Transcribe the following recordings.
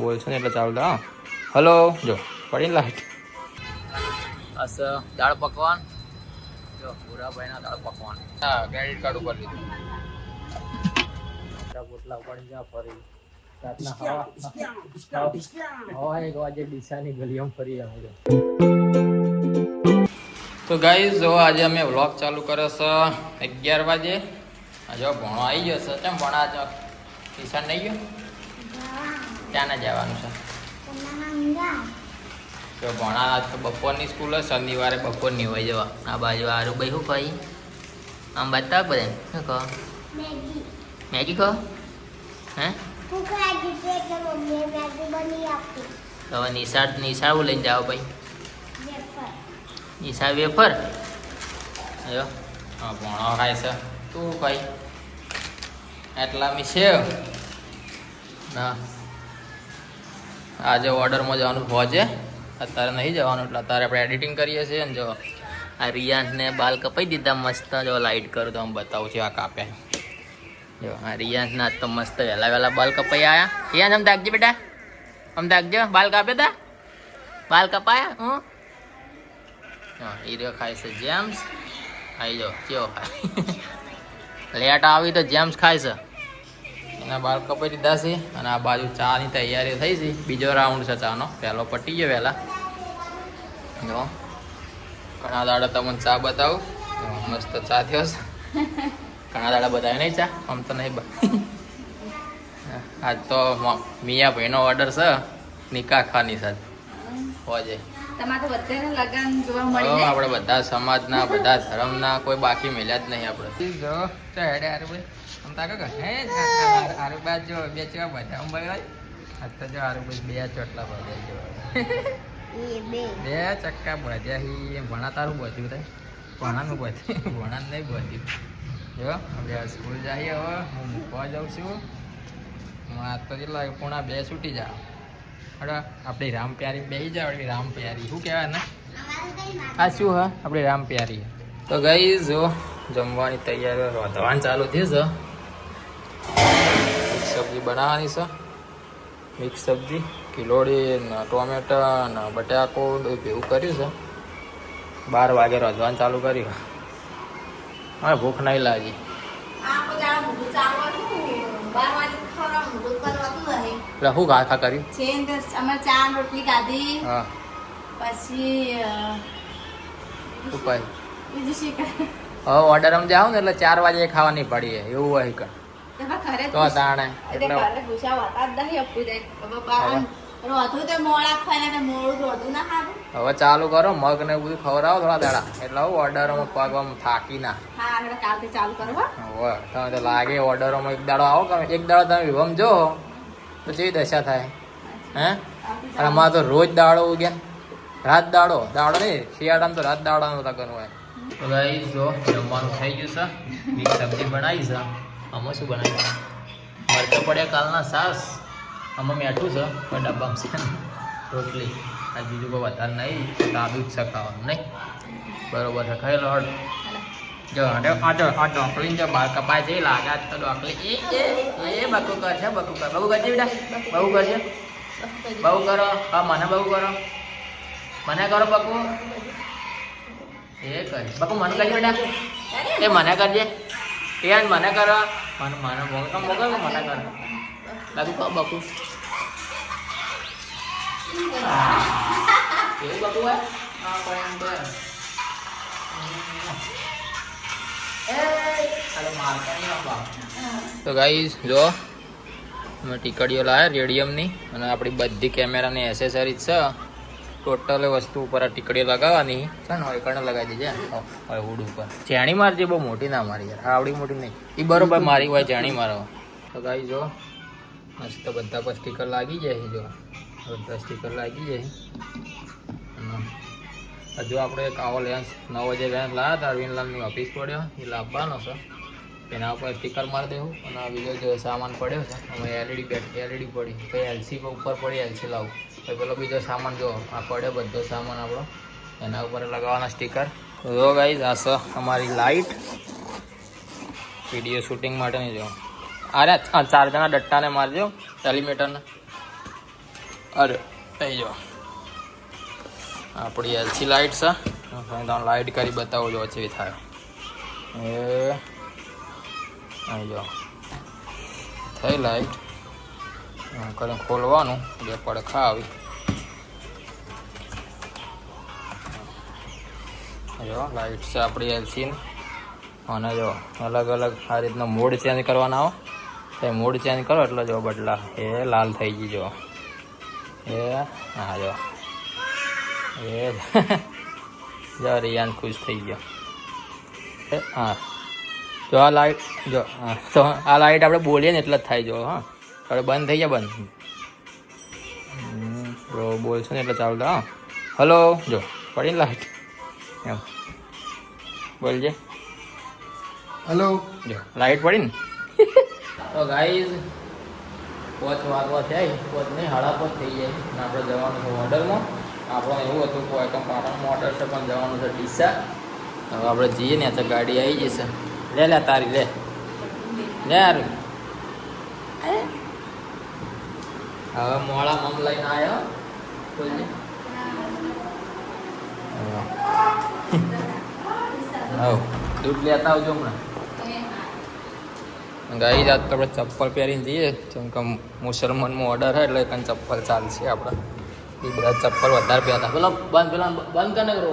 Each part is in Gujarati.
બોલશો ને એટલે ચાલુ હા. હલો જો પડી લાઈટ. બસ દાળ પકવાન જો ભૂરાભાઈના દાળ પકવાન. હા ક્રેડિટ કાર્ડ ઉપર લીધું. પોટલા ઉપાડી જા ફરી રાતના હવા 1 વાગે ડીસાની ગલીઓમાં ફરી આવે છે. તો ગાઈઝ જો આજે અમે વ્લોગ ચાલુ કર્યો છે 11 વાગે. જો ભણો આવી ગયો છે. કેમ ભણા જો ટીશન નહીં ગયો? ક્યાં ના જવાનું છે? તો ભણા તો બપોરની સ્કૂલ હોય, શનિવારે બપોરની હોય. જવા આ બાજુ આરું ભાઈ શું ખાઈ આમ બતા બધા શું કહો? મેગી કહો હે? તો હવે નિશાળ લઈને જાઓ ભાઈ. નિશાળ વેફર જો હા ભણો ખાય છે. તું ભાઈ એટલા મી સેવ ના આજે ઓર્ડરમાં જવાનું પહોંચે. અત્યારે નહીં જવાનું એટલે અત્યારે આપણે એડિટિંગ કરીએ છીએ ને. જો આ રિયાન્સને બાલ કપાઈ દીધા મસ્ત. જો લાઇટ કરું તો આમ બતાવું છું. આ કાપે જો આ રિયાન્સના તો મસ્ત વહેલા બાલ કપાઈ આવ્યા. રિયાન્સ આમ દાગજો બેટા, આમ દાગજો. બાલ કાપ્યા તા, બાલ કપાયા. હું હીરો ખાય છે જેમ્સ. આવી જાઓ કેવો ખાય લેટ આવી તો જેમ્સ ખાય છે. એના બાલ કપાઈ દીધા છે. અને આ બાજુ ચાની તૈયારી થઈ છે. બીજો રાઉન્ડ છે ચાનો. પહેલો પટી ગયો વહેલા. જો ઘણા દાડા તમને ચા બતાવું. મસ્ત ચા થયો છે. ઘણા દાડા બતાવે નહીં ચા, આમ તો નહીં આજ તો મિયા ભાઈનો ઓર્ડર છે નિકાહ ખાની સાથે હોજે. આપણે બધા સમાજના બધા ધર્મના કોઈ બાકી મેલ્યા જ નહીં. આપણે જો હેડે આરે ભાઈ આમ તાકા હે આરે બાદ જો બે ચેવા બધા અંબાઈ તો જો આરે ભાઈ બે ચોટલા ભર્યા જો બે ચક્કા ભર્યા હી. ભણા તારું બધું થાય ભણાનું બધું ભણાનું નહીં બધું. જો આપણે સ્કૂલ જઈએ. હવે હું મૂકવા જાઉં છું. આ તો કેટલા પૂણા 2 છૂટી જાવ. આપણી રામ પ્યારી બેસી જાવ. આપણી રામ પ્યારી શું કહેવાય ને આ શું હા આપણી રામ પ્યારી. તો ગઈ જો જમવાની તૈયારી વધવાનું ચાલુ થયું છે. મિક્સ સબ્જી બનાવવાની છે. મિક્સ સબ્જી કિલોડી ને ટોમેટા ને બટાકો ભેગું કર્યું છે. 12 વાગે રાંધવાનું ચાલુ કર્યું. હવે ભૂખ નહીં લાગી. એટલે શું ખા કર્યું છે? અમે ચા રોટલી ખાધી. હા પછી હવે ઓર્ડર આમ જાવ ને એટલે 4 વાગે ખાવાની પડી એવું હોય કે તો તાણે એટલે હવે ચાલુ કરો. મગ ને બધું ખવડાવો થોડા દાડા એટલે ઓર્ડરોમાં પગમાં થાકી ના હોય. તમે તો લાગે ઓર્ડરોમાં એક દાડો આવો. એક દાડો તમે વિભમ જો તો કેવી દશા થાય હે? અને અમારે તો રોજ દાડો ઉગ્યા. રાત દાડો નહીં શિયાળામાં તો રાત દાડાનું લગન હોય. તો ગાઈસ જો જમવાનું થઈ ગયું છે. મિક્સ સબ્જી બનાવી છે. આમાં શું બનાવ્યું? મરચાં પડ્યા કાલના સાસ. આમાં મેઠું છે પણ ડબ્બામાં છે રોટલી. આ બીજું કોઈ વધારે નહીં. સાદું જ છે ખાવાનું નહીં. બરોબર છે ખાઈ લો. જો આ ડોકલી જો બાર કપાય છે લાગે તો ડોકલી એ બકુ કરશે. બકુ કરજે બેટા. બહુ કરજે. બહુ કરો. હા મને બહુ કરો. મને કરો બકુ. એ કરે બકુ મને કરજે બેટા. એ મને કરજે. એ મને કરો. મને મોકલ મને કરો. બકુ કહો બકુ. એવું બકુ હે હા કોઈ તો ગાઈસ જો અમે ટીકડીઓ લાવ્યા રેડિયમની. અને આપણી બધી કેમેરાની એસેસરીઝ છે. ટોટલ વસ્તુ ઉપર આ ટીકડીઓ લગાવવાની છે ને. એકને લગાવી દીજે હવે હુડ ઉપર. ચેણી મારજે બહુ મોટી ના મારી યાર. આવડી મોટી નહીં એ બરોબર મારી હોય ચેણી મારો. તો ગાઈસ જો મસ્ત બધા પર સ્ટીકર લાગી જાય. જો બધા સ્ટીકર લાગી જાય. હજુ આપણે એક આવો લેન્સ 9 વાગે લેન્સ લાવ્યા હતા. અરવિંદલાલની ઓફિસ પડ્યો એ લાવવાનો છે. એના ઉપર સ્ટીકર મારી દેવું. અને આ બીજો જો સામાન પડ્યો છે અમે એલઈડી પડી તો એલસી ઉપર પડી એલસી લાવું. તો પેલો બીજો સામાન જો આ પડ્યો બધો સામાન આપણો એના ઉપર લગાવવાના સ્ટીકર. જો ગાઈસ આ છે અમારી લાઇટ વિડીયો શૂટિંગ માટેની. જો અરે 4 જણા ડટ્ટાને મારજો ટેલિમીટરને. અરે થઈ જો આપણી એલસી લાઇટ છે. તમે લાઇટ કરી બતાવો જો ચેવી થાય એ અહીં જો થઈ લાઇટ કરીને ખોલવાનું બે પડખા આવી જો લાઇટ છે આપણી એલસી અને જો અલગ અલગ આ રીતનો મોડ ચેન્જ કરવાના આવો તો મોડ ચેન્જ કરો એટલે જો બદલા એ લાલ થઈ ગઈ જો એ હા જો એ જો રિયાન ખુશ થઈ ગયો હા જો આ લાઇટ જો હા તો આ લાઇટ આપણે બોલીએ ને એટલે જ થાય જો હા હવે બંધ થઈ જાય બંધ બોલશો ને એટલે ચાલુ હા હલો જો પડી લાઇટ એમ બોલજે હલો જો લાઇટ પડી ને તો ગાઈઝ 5 વાગવા થાય 5 નહીં 5:30 થઈ જાય ને આપણે જવાનું છે ઓર્ડરમાં. આપણે એવું હતું કે એકમ પાટણમાં ઓર્ડર છે પણ જવાનું છે ડીસા. હવે આપણે જઈએ ને તો ગાડી આવી જશે. લે લે તારી લે લે યાર હવે મોળા મમ લઈને આવ્યો બોલજે હા દૂધ લેતા આવજો હમણાં. ગાઈ જાત તો આપણે ચપ્પલ પહેરીને જઈએ જેમ કે મુસલમાનમાં ઓર્ડર હોય એટલે કંઈ ચપ્પલ ચાલશે આપણે એ બધા ચપ્પલ વધારે પહેરતા પેલો પેલા બંધ કરીને કરો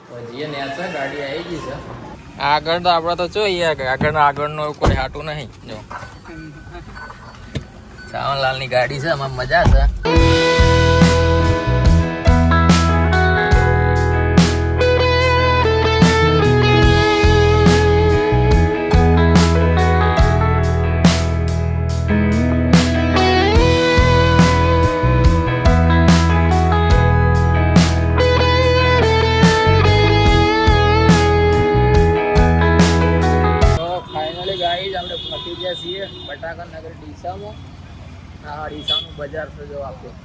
હવે જઈએ ને છે ગાડી આવી ગઈ છે આગળ તો આપણે તો જોઈએ આગળનો કોઈ હાટું નહીં જો સાવનલાલની ગાડી છે એમાં મજા છે. છીએ બટાકા નગર ડીસામાં. આ ડીસાનું બજાર છે જો આપણું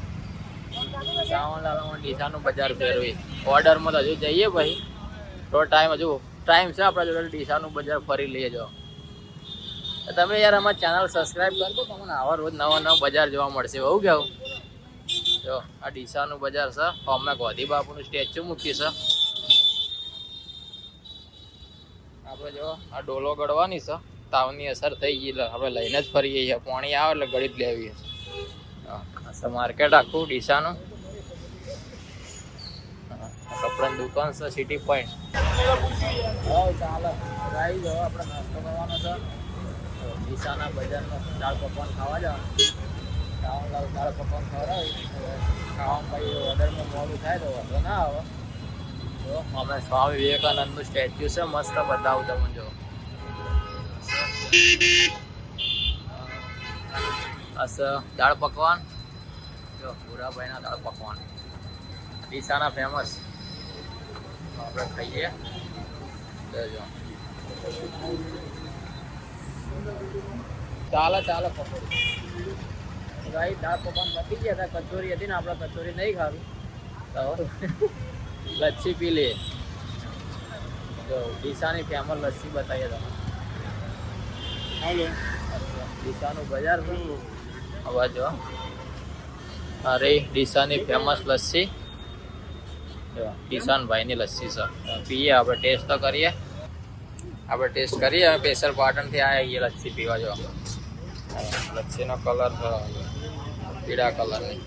સાવનલાલામાં ડીસાનું બજાર ફેરવી ઓર્ડરમાં તો હજુ જઈએ ભાઈ થોડો ટાઈમ છે આપણા જોડે ડીસાનું બજાર ફરી લઈએ જો. તમે યાર અમારી ચેનલ સબસ્ક્રાઈબ કરજો તમને આવા રોજ નવા બજાર જોવા મળશે બહુ કેવું જો આ ડીસાનું બજાર છે અમે ગોધી બાપુનું સ્ટેચ્યુ મૂક્યું છે આપણે જો આ ડોલો ગળવાની છે તાવની અસર થઈ ગઈ એટલે આપણે લઈને જ ફરીએ છીએ પાણી આવે એટલે ગળી જ લેવી છે માર્કેટ આખું ડીસાનું કપડાની દુકાન છે સિટી પોઈન્ટ ચાલો ગાઈ જાઓ આપણે નાસ્તો કરવાનો છે ડીસાના બજારનો દાળ પકવાન ખાવા જવાનું ચાવલ દાળ પકવાન ખવડાવી ખાવામાં પછી ઓર્ડરમાં મોડું થાય તો વાંધો ના આવે જો અમે સ્વામી વિવેકાનંદનું સ્ટેચ્યુ છે મસ્ત બતાવું તમને જો દાળ પકવાન જો ભૂરાભાઈના દાળ પકવાન ડીસાના ફેમસ આપણે ખાઈએ જો ચાલો પકોડી ભાઈ દાળ પકવાન પતી ગયા હતા કચોરી હતી ને આપણે કચોરી નહીં ખાવી તો લસ્સી પી લે જો ડીસાની ફેમસ લસ્સી બતાવીએ તમે ડીસાનું બજાર હવે જો અરે ડીસાની ફેમસ લસ્સી જો ડીસાન ભાઈની લસ્સી છે પીએ આપણે ટેસ્ટ તો કરીએ સ્પેશિયલ પાટણથી આવ્યા લસ્સી પીવા જો લસ્સીનો કલર પીળા કલરની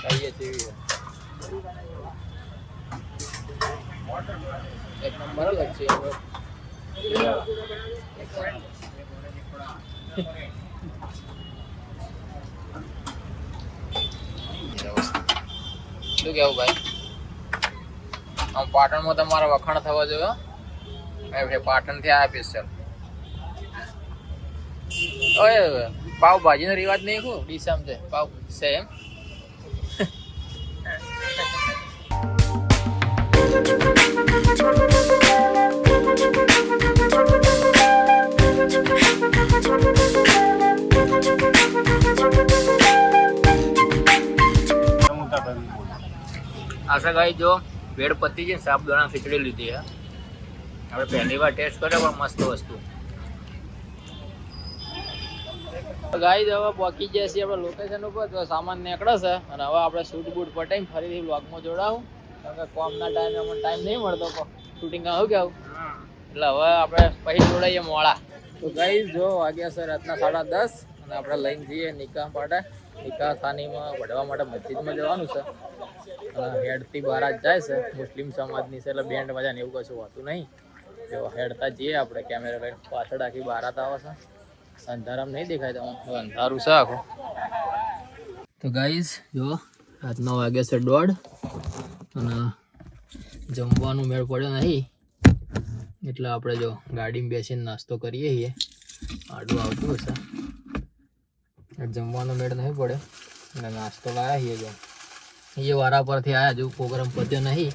કહીએ તેવી એક નંબર લસ્સી શું કેવું ભાઈ આમ પાટણમાં તમારા વખાણ થવા જોઈએ પાટણથી આવ્યા સ્પેશિયલ ઓય પાવભાજીનો રિવાજ નહીં ખું ડીસામાં છે પાવ છે એમ આશા ગાઈ જો ભેળ પતી છે સાબુદાણા ખીચડી લીધી હે આપણે પહેલી વાર ટેસ્ટ કર્યો પણ મસ્ત વસ્તુ ગાઈસ હવે પહોંચી ગયા છીએ આપણે લોકેશન ઉપર. તો સામાન નીકળે છે અને હવે આપણે શૂટ બૂટ પટાઈને ફરીથી વ્લોગમાં જોડાવું. કારણ કે કોમના ટાઈમે અમને ટાઈમ નહીં મળતો શૂટિંગ આવું કે આવું, એટલે હવે આપણે પછી જોડાઈએ મોડા. તો ગાઈસ જો વાગ્યા છે રાતના 10:30 અને આપણે લઈને જઈએ નિકાહ માટે. નિકાહ ખાનીમાં વઢવા માટે મસ્જિદમાં જવાનું છે અને હેડથી બારાત જાય છે. મુસ્લિમ સમાજની છે એટલે બેન્ડ વાજા ને એવું કશું હોતું નહીં. જો હેડતા જઈએ આપણે કેમેરા લઈને. પાછળ આખી બારાત આવે છે. અંધારામાં નહીં દેખાય તો અંધારું છે આખું. તો ગાઈઝ જો રાતનો વાગે છે 1:30 અને જમવાનું મેળ પડ્યો નહીં એટલે આપણે જો ગાડીમાં બેસીને નાસ્તો કરીએ છીએ. આડું આવતું હશે. જમવાનો મેળ નહીં પડે અને નાસ્તો લાવ્યા છીએ. જો એ વારા પરથી આવ્યા, હજુ પ્રોગ્રામ પત્યો નહીં.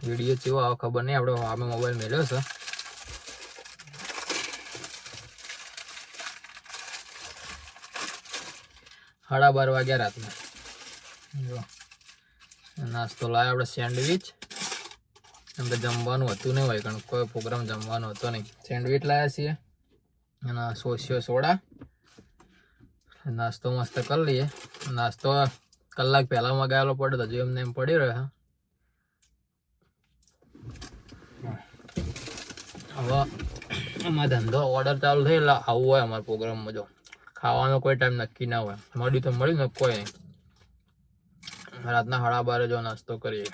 વિડીયો કેવો આવે ખબર નહીં, આપણે અમે મોબાઈલ મેળ્યો છે. 12:30 વાગ્યા રાતના. જો નાસ્તો લાવ્યા આપણે સેન્ડવિચ. એમ તો જમવાનું હતું નહીં હોય કારણ કોઈ પ્રોગ્રામ જમવાનો હતો નહીં. સેન્ડવિચ લાવ્યા છીએ અને સોસ્યો સોડા. નાસ્તો મસ્ત કરી લઈએ. નાસ્તો કલાક પહેલાં મગાવેલો પડ્યો તો હજુ એમને એમ પડી રહ્યો. હવે અમારો ધંધો ઓર્ડર ચાલુ થઈ એટલે આવું હોય અમારા પ્રોગ્રામમાં. જો ખાવાનો કોઈ ટાઈમ નક્કી ના હોય, મળ્યું તો મળ્યું ને કોઈ નહીં. રાતના 12:30 જો નાસ્તો કરીએ.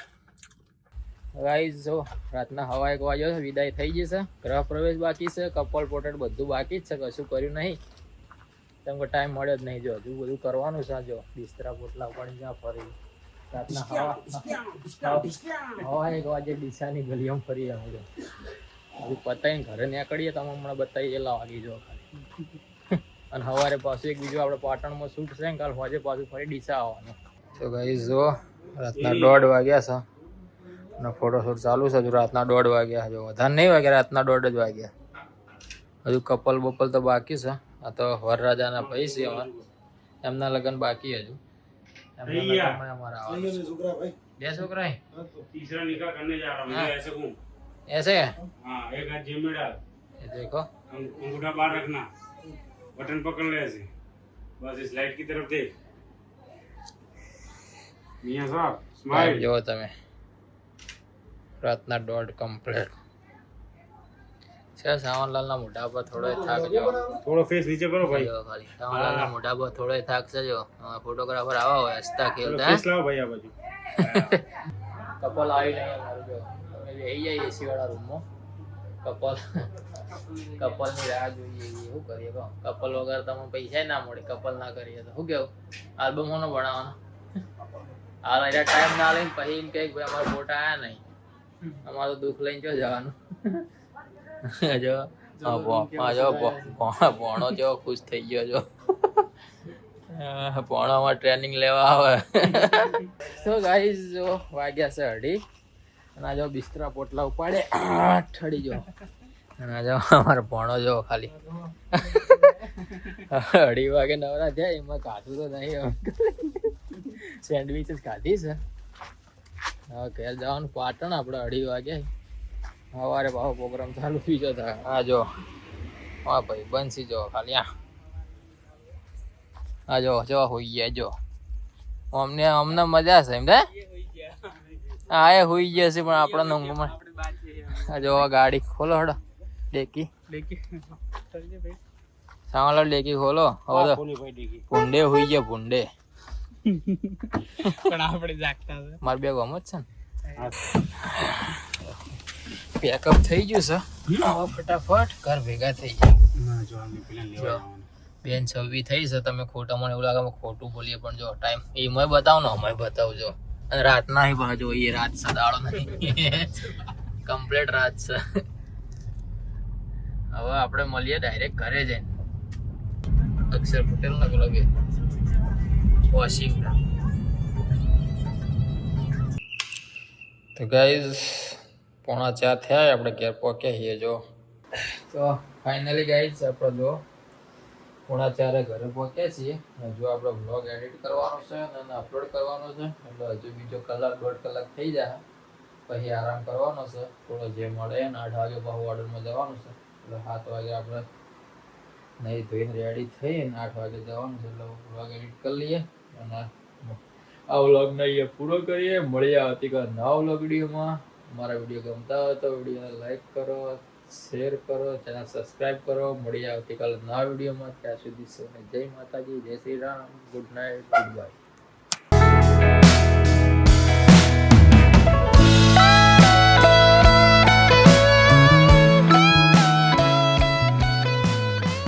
ગાઈઝ જો રાતના 1 વાગ્યો વિદાય થઈ જશે. ગૃહ પ્રવેશ બાકી છે, કપલ પોર્ટ્રેટ બધું બાકી જ છે, કશું કર્યું નહીં કેમ કે ટાઈમ મળ્યો જ નહીં. જો હજુ બધું કરવાનું છે. જો બિસ્તરા પોટલા ઉપાડી જ્યાં ફરી રાતના 1 વાગે ડીસાની ગલીઓમાં ફરી અમે. જો હજુ પતાવીને ઘરે નીકળીએ તો હમણાં બતાવી એટલા વાગી જો ખાલી. અને સવારે પાછું એક બીજું આપણે પાટણમાં શૂટ છે ને કાલ સાંજે પાછું ફરી ડીસા આવવાનું. તો ગાઈઝ જો રાતના 1:30 વાગ્યા છે અને ફોટોશૂટ ચાલુ છે. હજુ રાતના 1:30 વાગ્યા. જો વધારે નહીં વાગ્યા, રાતના 1:30 જ વાગ્યા. હજુ કપલ બપલ તો બાકી છે. આ તો વરરાજાના ભાઈ છે અમારા, એમના લગ્ન બાકી હજુ. અમારા 2 છોકરા तीसरा निकाह करने जा रहा हूं ऐसे घूम ऐसे हां एक हाथ जेब में डाल ये देखो अंगूठा बाहर रखना बटन पकड़ ले ऐसे बस इस लाइट की तरफ देख मियां साहब स्माइल जो તમે રાતના 1:30 કમ્પ્લીટ છે. સાવનલાલના મોઢા પર થોડો થાક જો, થોડો ફેસ નીચે કરો ભાઈ. ખાલી સાવનલાલના મોઢા પર થોડો થાક છે. જો ફોટોગ્રાફર આવા હોય હસતા ખેલતા ફેસ લાવો ભાઈ આ બાજુ. કપલ આવી નહીં અમારું. જો અમે બેસી જઈએ એસી વાળા રૂમમાં. કપલની રાહ જોઈએ. શું કરીએ કહો, કપલ વગર તમને પૈસા ના મળે. કપલ ના કરીએ તો શું કેવું, આલ્બમ કોનો બનાવવાનો? હાલ અહીંયા ટાઈમ ના લઈને પછી એમ કહે ભાઈ અમારા ફોટા આવ્યા નહીં, અમારું દુઃખ લઈને જો જવાનું. જો ભણો જેવો ખુશ થઈ ગયો. જો ભણોમાં ટ્રેનિંગ લેવા આવે. તો ગાઈઝ જો વાગ્યા છે 2:30 અને આ જો બિસ્તરા પોટલા ઉપાડે ઠડી જો. અને આ જો અમારો ભણો જો ખાલી 2:30 વાગે નવરા થયા. એમાં ખાધું તો નહીં, સેન્ડવિચ જ ખાધી છે. હવે ઘેર જવાનું પાટણ આપણે 2:30 વાગે. સવારે ભાવ પ્રોગ્રામ ચાલુ થઈ જતો. હા જો હા ભાઈ બંસી જો ખાલી હા જો જો હોઈ ગયા. જો અમને મજા છે એમ. હા એ હોઈ ગયા છે પણ આપણને ઊંઘમાં. જો ગાડી ખોલો હડો. ડેકી સામાલો ડેકી ખોલો. હવે તો ભૂંડે હોઈ ગયા ભૂંડે. પણ આપણે જાગતા મારે બે ગમ જ છે ને. પેકઅપ થઈ ગયું છે. હવે ફટાફટ ઘર ભેગા થઈ ગયા. બેન 26 થઈ છે. તમે ખોટા મને એવું લાગે ખોટું બોલીએ પણ જો ટાઈમ એમાં બતાવો ને અમે બતાવજો. અને રાતના પણ જોઈએ. રાત છે, દાડો નહીં. કમ્પ્લીટ રાત છે. હવે આપણે મળીએ ડાયરેક્ટ ઘરે જઈને. અક્ષર પટેલ ના પેલો બે વોશિંગ્ટન. તો ગાઈઝ 3:45 થયા આપણે ઘેર પહોંચ્યા છીએ. જો તો ફાઇનલી ગાઈઝ આપણે જો 3:45 ઘરે પહોંચ્યા છીએ. હજુ આપણે વ્લોગ એડિટ કરવાનો છે અને અપલોડ કરવાનો છે એટલે હજુ બીજો 1-1.5 કલાક થઈ જાય. પછી આરામ કરવાનો છે થોડો જે મળે ને. 8 વાગે પાછું ઓર્ડરમાં જવાનું છે એટલે 7 વાગે આપણે નહીં ધોઈને રેડી થઈને 8 વાગે જવાનું છે એટલે વ્લોગ એડિટ કરી લઈએ અને આ વ્લોગને અહીંયા પૂરો કરીએ. મળીએ આવતીકાલ નવા વ્લોગ વિડીયોમાં. મારા વિડીયો ગમતા હોય તો વિડીયોને લાઈક કરો, શેર કરો, ચેનલ સબસ્ક્રાઈબ કરો. મળીએ આવતીકાલ નવા વિડીયોમાં. ત્યાં સુધી સૌને જય માતાજી, જય Shri Ram, good night, good bye.